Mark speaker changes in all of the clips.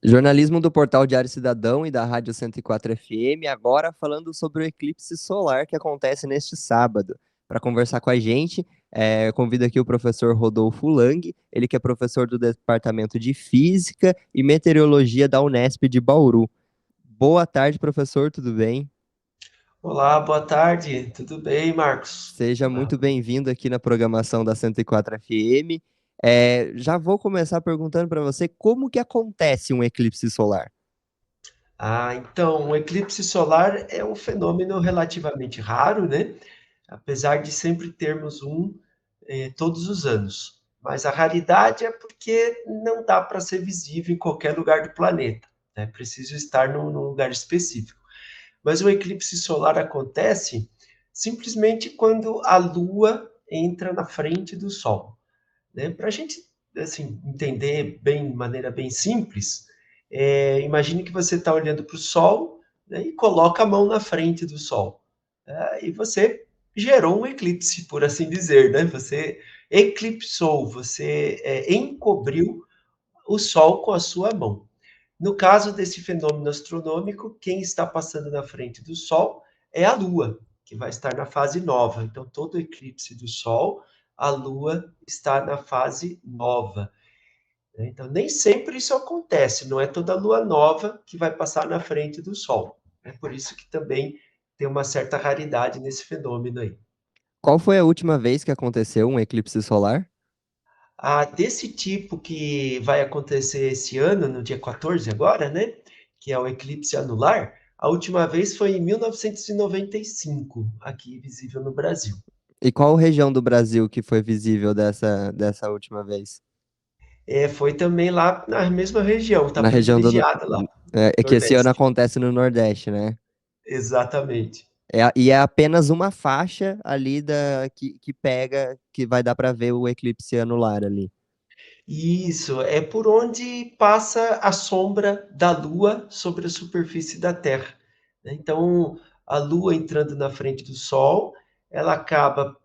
Speaker 1: Jornalismo do Portal Diário Cidadão e da Rádio 104 FM, agora falando sobre o eclipse solar que acontece neste sábado. Para conversar com a gente, convido aqui o professor Rodolfo Lang, ele que é professor do Departamento de Física e Meteorologia da Unesp de Bauru. Boa tarde, professor, tudo bem?
Speaker 2: Olá, boa tarde. Tudo bem, Marcos?
Speaker 1: Seja
Speaker 2: Ah,
Speaker 1: muito bem-vindo aqui na programação da 104 FM. Já vou começar perguntando para você como que acontece um eclipse solar.
Speaker 2: então, o eclipse solar é um fenômeno relativamente raro, né? Apesar de sempre termos um todos os anos. Mas a raridade é porque não dá para ser visível em qualquer lugar do planeta. É preciso estar num lugar específico. Mas o eclipse solar acontece simplesmente quando a Lua entra na frente do Sol. Né? Para a gente assim, entender bem, de maneira bem simples, imagine que você está olhando para o Sol, né, e coloca a mão na frente do Sol. E você gerou um eclipse, por assim dizer, né? Você eclipsou, você encobriu o Sol com a sua mão. No caso desse fenômeno astronômico, quem está passando na frente do Sol é a Lua, que vai estar na fase nova. Então, todo eclipse do Sol, a Lua está na fase nova. Né? Então, nem sempre isso acontece, não é toda lua nova que vai passar na frente do Sol. É por isso que também tem uma certa raridade nesse fenômeno aí.
Speaker 1: Qual foi a última vez que aconteceu um eclipse solar?
Speaker 2: Desse tipo que vai acontecer esse ano, no dia 14 agora, né? Que é o eclipse anular, a última vez foi em 1995, aqui visível no Brasil.
Speaker 1: E qual região do Brasil que foi visível dessa última vez?
Speaker 2: Foi também lá na mesma região, está
Speaker 1: Na região do.
Speaker 2: privilegiado lá,
Speaker 1: É que esse ano
Speaker 2: Nordeste.
Speaker 1: acontece no Nordeste, né?
Speaker 2: Exatamente.
Speaker 1: E é apenas uma faixa ali que pega, que vai dar para ver o eclipse anular ali.
Speaker 2: Isso, é por onde passa a sombra da Lua sobre a superfície da Terra. Né? Então, a Lua entrando na frente do Sol, ela acaba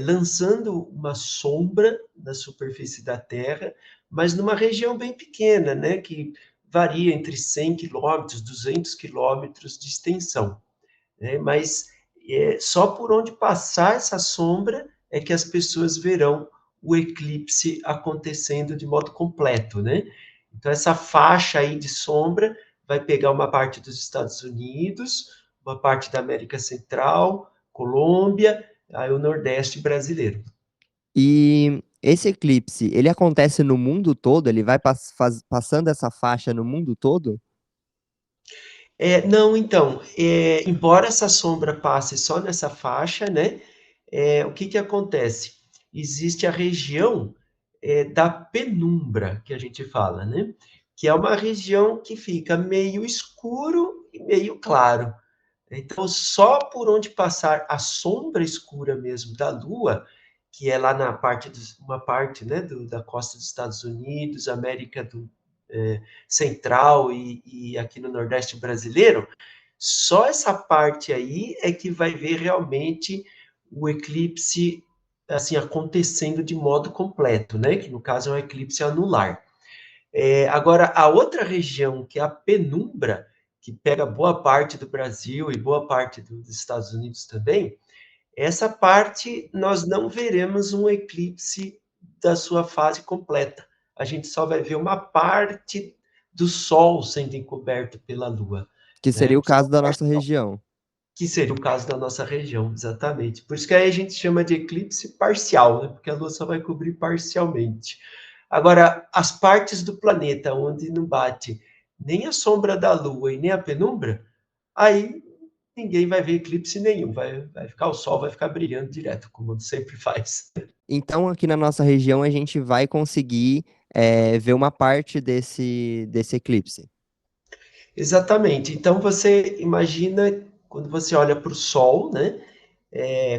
Speaker 2: lançando uma sombra na superfície da Terra, mas numa região bem pequena, né? Que varia entre 100 quilômetros, 200 quilômetros de extensão. Né? Mas só por onde passar essa sombra é que as pessoas verão o eclipse acontecendo de modo completo, né? Então essa faixa aí de sombra vai pegar uma parte dos Estados Unidos, uma parte da América Central, Colômbia, aí o Nordeste brasileiro.
Speaker 1: E esse eclipse, ele acontece no mundo todo? Ele vai passando essa faixa no mundo todo?
Speaker 2: Não, então, embora essa sombra passe só nessa faixa, né? O que que acontece? Existe a região da penumbra, que a gente fala, né? Que é uma região que fica meio escuro e meio claro. Então, só por onde passar a sombra escura mesmo da Lua, que é lá na parte, uma parte, né, da costa dos Estados Unidos, América Central e aqui no Nordeste brasileiro, só essa parte aí é que vai ver realmente o eclipse assim acontecendo de modo completo, né? Que no caso é um eclipse anular. Agora, a outra região, que é a penumbra, que pega boa parte do Brasil e boa parte dos Estados Unidos também, essa parte nós não veremos um eclipse da sua fase completa. A gente só vai ver uma parte do Sol sendo encoberto pela Lua,
Speaker 1: Que seria
Speaker 2: né?
Speaker 1: o caso da nossa região.
Speaker 2: Que seria o caso da nossa região, exatamente. Por isso que aí a gente chama de eclipse parcial, né? Porque a Lua só vai cobrir parcialmente. Agora, as partes do planeta onde não bate nem a sombra da Lua e nem a penumbra, aí ninguém vai ver eclipse nenhum. Vai ficar o Sol, vai ficar brilhando direto, como sempre faz.
Speaker 1: Então, aqui na nossa região, a gente vai conseguir ver uma parte desse eclipse.
Speaker 2: Exatamente. Então, você imagina quando você olha para o Sol, né?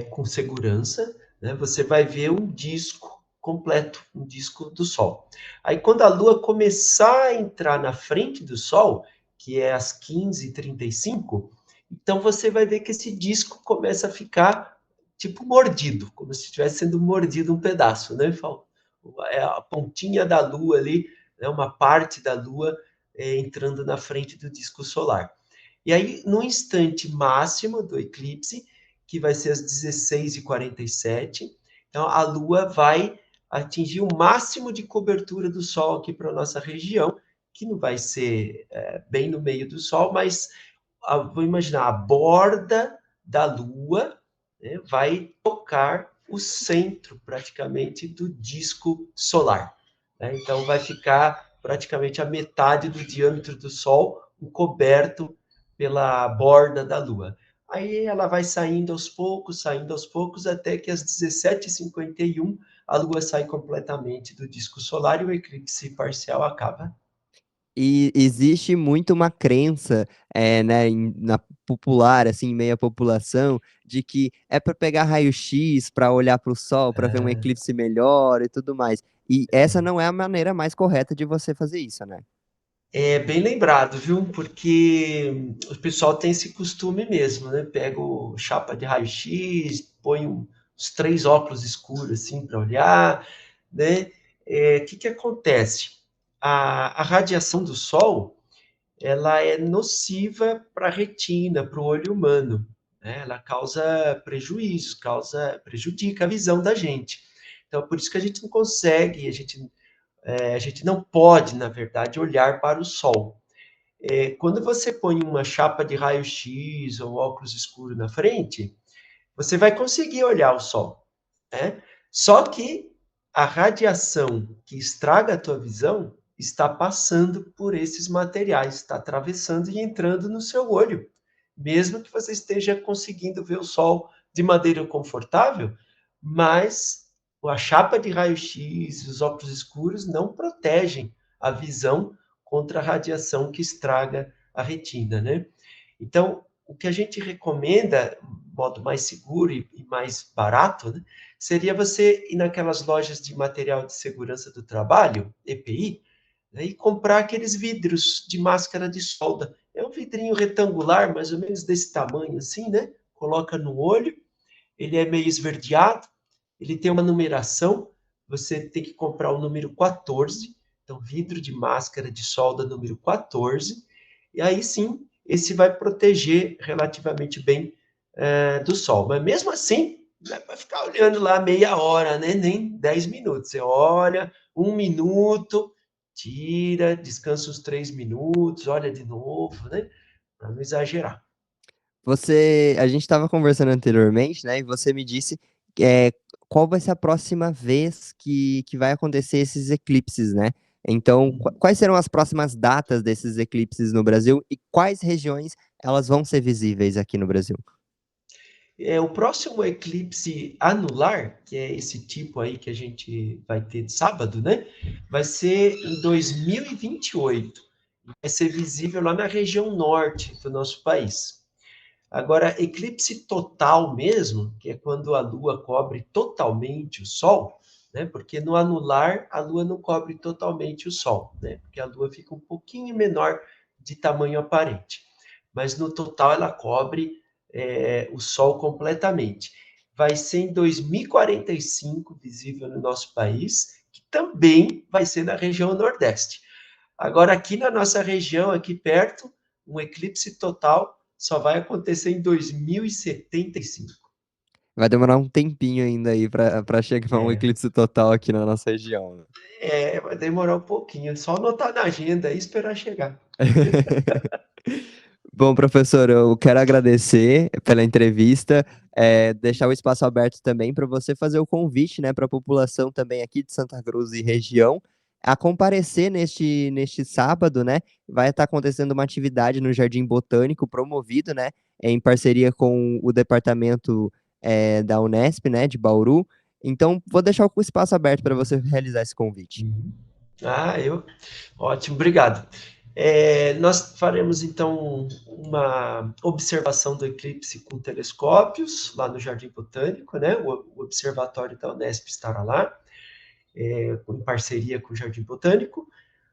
Speaker 2: Com segurança, né, você vai ver um disco completo, um disco do Sol. Aí, quando a Lua começar a entrar na frente do Sol, que é às 15h35, então você vai ver que esse disco começa a ficar tipo mordido, como se estivesse sendo mordido um pedaço, né? É a pontinha da Lua ali, né, uma parte da Lua entrando na frente do disco solar. E aí, no instante máximo do eclipse, que vai ser às 16h47, então a Lua vai atingir o máximo de cobertura do Sol aqui para a nossa região, que não vai ser bem no meio do Sol, mas vou imaginar, a borda da Lua, né, vai tocar o centro, praticamente, do disco solar. Né? Então, vai ficar praticamente a metade do diâmetro do Sol coberto pela borda da Lua. Aí ela vai saindo aos poucos, até que às 17h51 a Lua sai completamente do disco solar e o eclipse parcial acaba.
Speaker 1: E existe muito uma crença, né, na popular, assim, em meio à população, de que é para pegar raio-x, para olhar para o sol, para ver um
Speaker 2: Ah,
Speaker 1: eclipse melhor e tudo mais. E essa não é a maneira mais correta de você fazer isso, né?
Speaker 2: é bem lembrado, viu? Porque o pessoal tem esse costume mesmo, né? Pega o chapa de raio-x, põe uns 3 óculos escuros assim para olhar, né? Que acontece? A radiação do sol, ela é nociva para a retina, para o olho humano, né? Ela causa prejuízos, prejudica a visão da gente. Então, por isso que a gente não consegue, a gente não pode, na verdade, olhar para o sol. Quando você põe uma chapa de raio-x ou óculos escuros na frente, você vai conseguir olhar o sol, né? Só que a radiação que estraga a tua visão está passando por esses materiais, está atravessando e entrando no seu olho. Mesmo que você esteja conseguindo ver o sol de maneira confortável, mas a chapa de raio-x e os óculos escuros não protegem a visão contra a radiação que estraga a retina, né? Então, o que a gente recomenda, modo mais seguro e mais barato, né, seria você ir naquelas lojas de material de segurança do trabalho, EPI, né, e comprar aqueles vidros de máscara de solda. É um vidrinho retangular, mais ou menos desse tamanho assim, né? Coloca no olho, ele é meio esverdeado, ele tem uma numeração, você tem que comprar o número 14, então vidro de máscara de solda número 14, e aí sim, esse vai proteger relativamente bem do sol. Mas mesmo assim, não é para ficar olhando lá meia hora, né? Nem 10 minutos. Você olha, 1 minuto, tira, descansa uns 3 minutos, olha de novo, né? Para não exagerar.
Speaker 1: A gente estava conversando anteriormente, né? E você me disse é, qual vai ser a próxima vez que vai acontecer esses eclipses, né? Então, quais serão as próximas datas desses eclipses no Brasil e quais regiões elas vão ser visíveis aqui no Brasil?
Speaker 2: O próximo eclipse anular, que é esse tipo aí que a gente vai ter de sábado, né? Vai ser em 2028. Vai ser visível lá na região norte do nosso país. Agora, eclipse total mesmo, que é quando a Lua cobre totalmente o Sol, né? Porque no anular a Lua não cobre totalmente o Sol, né? Porque a Lua fica um pouquinho menor de tamanho aparente. Mas no total ela cobre o Sol completamente. Vai ser em 2045 visível no nosso país, que também vai ser na região Nordeste. Agora, aqui na nossa região, aqui perto, um eclipse total só vai acontecer em 2075.
Speaker 1: Vai demorar um tempinho ainda aí para chegar um
Speaker 2: É,
Speaker 1: eclipse total aqui na nossa região, né?
Speaker 2: vai demorar um pouquinho. É só anotar na agenda e esperar chegar.
Speaker 1: Bom, professor, eu quero agradecer pela entrevista, deixar o espaço aberto também para você fazer o convite, né, para a população também aqui de Santa Cruz e região a comparecer neste sábado, né? Vai estar acontecendo uma atividade no Jardim Botânico promovido, né, em parceria com o departamento da Unesp, né, de Bauru. Então, vou deixar o espaço aberto para você realizar esse convite.
Speaker 2: Uhum. Ah, eu. Ótimo, obrigado. Nós faremos então uma observação do eclipse com telescópios lá no Jardim Botânico, né? O observatório da Unesp estará lá, em parceria com o Jardim Botânico.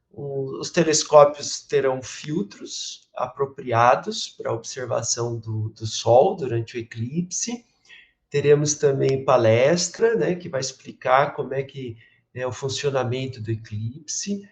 Speaker 2: Os telescópios terão filtros apropriados para observação do Sol durante o eclipse. Teremos também palestra, né, que vai explicar como é que é o funcionamento do eclipse.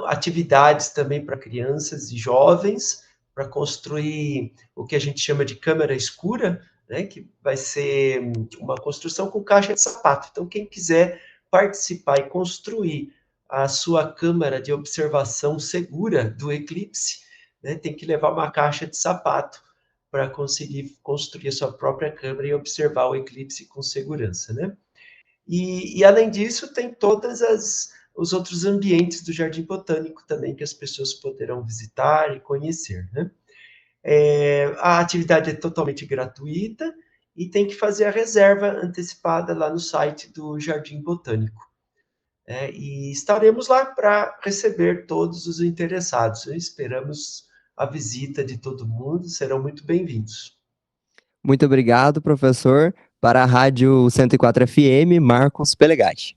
Speaker 2: atividades também para crianças e jovens, para construir o que a gente chama de câmara escura, né, que vai ser uma construção com caixa de sapato. Então, quem quiser participar e construir a sua câmara de observação segura do eclipse, né, tem que levar uma caixa de sapato para conseguir construir a sua própria câmera e observar o eclipse com segurança, né? E além disso, tem todas os outros ambientes do Jardim Botânico também que as pessoas poderão visitar e conhecer, né? A atividade é totalmente gratuita e tem que fazer a reserva antecipada lá no site do Jardim Botânico. E estaremos lá para receber todos os interessados. Esperamos a visita de todo mundo, serão muito bem-vindos.
Speaker 1: Muito obrigado, professor. Para a Rádio 104 FM, Marcos Pelegatti.